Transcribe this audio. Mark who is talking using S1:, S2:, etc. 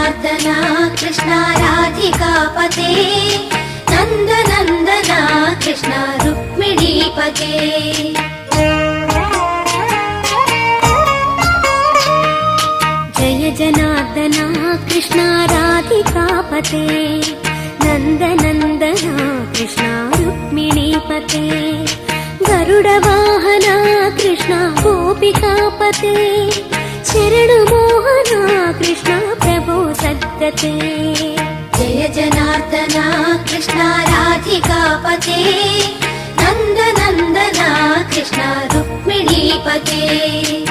S1: जनार्दना कृष्ण राधिकापते नन्दनन्दना कृष्ण रुक्मिणीपते जय जनार्दना कृष्ण राधिकापते नन्दनन्दना कृष्ण रुक्मिणीपते गरुडवाहना कृष्ण गोपिकापते शरणमोहना कृष्ण प्रभो सद्गते जय जनार्दना कृष्ण राधिकापते नन्दनन्दना कृष्ण रुक्मिणीपते